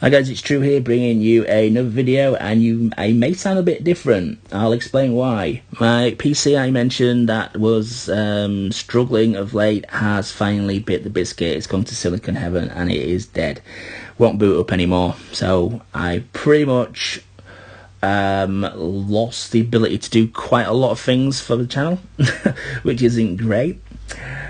Hi guys, it's True here, bringing you another video, and I may sound a bit different. I'll explain why. My PC I mentioned that was struggling of late has finally bit the biscuit. It's gone to silicon heaven and it is dead. Won't boot up anymore. So I pretty much lost the ability to do quite a lot of things for the channel, which isn't great.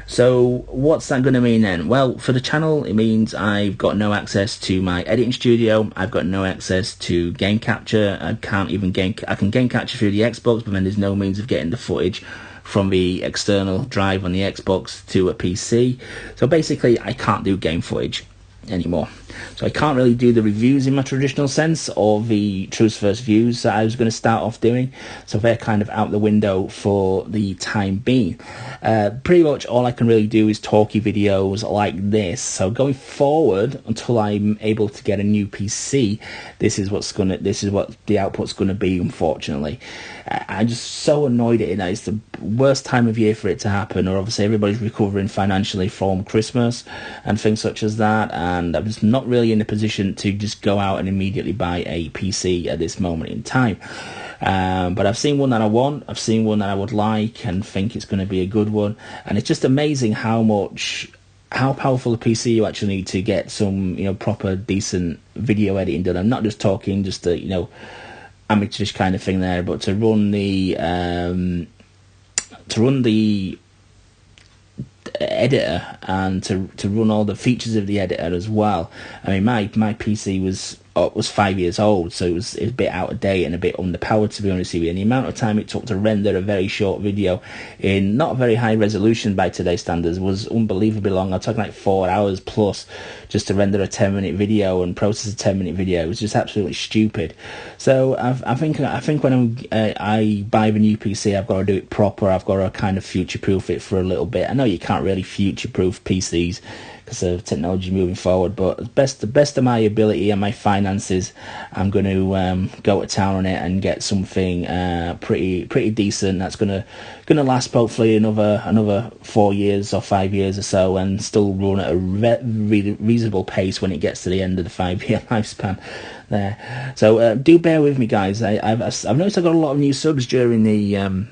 So what's that going to mean then? Well, for the channel, it means I've got no access to my editing studio. I've got no access to game capture. I can game capture through the Xbox, but then there's no means of getting the footage from the external drive on the Xbox to a PC. So basically, I can't do game footage anymore. So I can't really do the reviews in my traditional sense, or the truth first views that I was going to start off doing. So they're kind of out the window for the time being. Pretty much all I can really do is talky videos like this. So going forward, until I'm able to get a new PC, this is what the output's going to be, unfortunately. I'm just so annoyed at it now. It's the worst time of year for it to happen, or obviously everybody's recovering financially from Christmas and things such as that, and I'm just not really in a position to just go out and immediately buy a PC at this moment in time. But I've seen one that I want, I've seen one that I would like and think it's going to be a good one, and it's just amazing how powerful a PC you actually need to get some proper decent video editing done. I'm not just talking just a amateurish kind of thing there, but to run the editor and to run all the features of the editor as well. I mean, my PC was 5 years old, so it was a bit out of date and a bit underpowered, to be honest with you. And the amount of time it took to render a very short video in not very high resolution by today's standards was unbelievably long. I'm talking like 4 hours plus just to render a 10-minute video and process a 10-minute video. It was just absolutely stupid. So I think when I buy the new PC, I've got to do it proper. I've got to kind of future-proof it for a little bit. I know you can't really future-proof PCs because of technology moving forward, but the best of my ability and my finances, I'm going to go to town on it and get something pretty decent that's gonna last hopefully another 4 years or 5 years or so, and still run at a reasonable pace when it gets to the end of the 5-year lifespan there. So do bear with me, guys. I've noticed I got a lot of new subs during the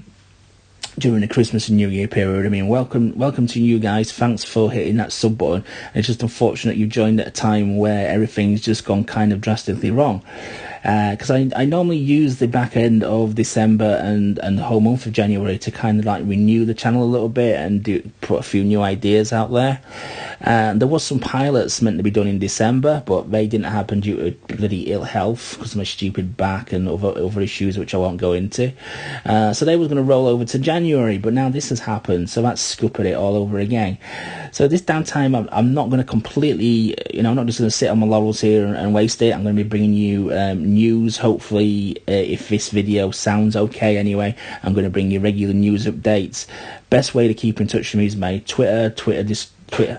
Christmas and New Year period. I mean, welcome to you guys. Thanks for hitting that sub button. It's just unfortunate you joined at a time where everything's just gone kind of drastically wrong. Because I normally use the back end of December and the whole month of January to kind of like renew the channel a little bit and put a few new ideas out there. There was some pilots meant to be done in December, but they didn't happen due to bloody ill health because of my stupid back and other issues which I won't go into. So they were going to roll over to January, but now this has happened, so that's scuppered it all over again. So this downtime, I'm not going to completely, I'm not just going to sit on my laurels here and waste it. I'm going to be bringing you news, hopefully, if this video sounds okay anyway. I'm going to bring you regular news updates. Best way to keep in touch with me is my Twitter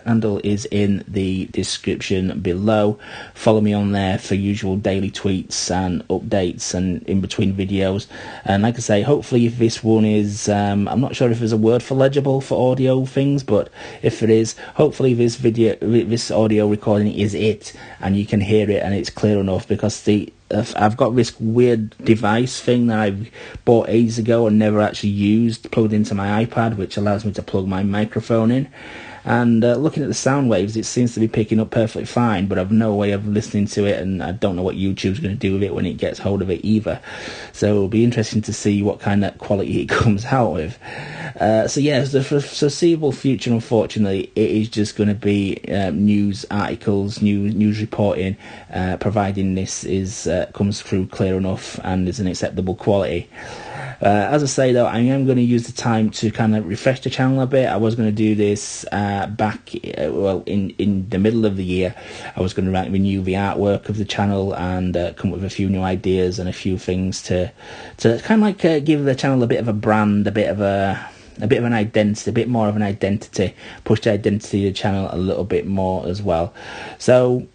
handle is in the description below. Follow me on there for usual daily tweets and updates and in between videos. And like I say, hopefully if this one is I'm not sure if there's a word for legible for audio things, but if it is, hopefully this audio recording is it and you can hear it and it's clear enough, because I've got this weird device thing that I bought ages ago and never actually used, plugged into my iPad, which allows me to plug my microphone in. And looking at the sound waves, it seems to be picking up perfectly fine, but I've no way of listening to it, and I don't know what YouTube's going to do with it when it gets hold of it either. So it'll be interesting to see what kind of quality it comes out with. So yeah, the foreseeable future, unfortunately, it is just going to be news articles, news reporting, providing this comes through clear enough and is an acceptable quality. As I say though, I am going to use the time to kind of refresh the channel a bit. I was going to do this back in the middle of the year. I was going to renew the artwork of the channel and come up with a few new ideas and a few things to kind of like give the channel a bit of a brand, a bit of an identity, a bit more of an identity, push the identity of the channel a little bit more as well. So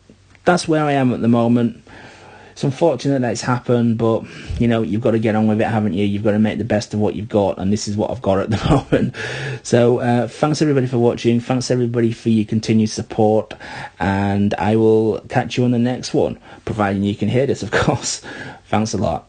that's where I am at the moment. it's unfortunate that it's happened, but you know, you've got to get on with it, haven't you? You've got to make the best of what you've got, and this is what I've got at the moment. So thanks everybody for watching. Thanks everybody for your continued support, and I will catch you on the next one, providing you can hear this, of course. Thanks a lot.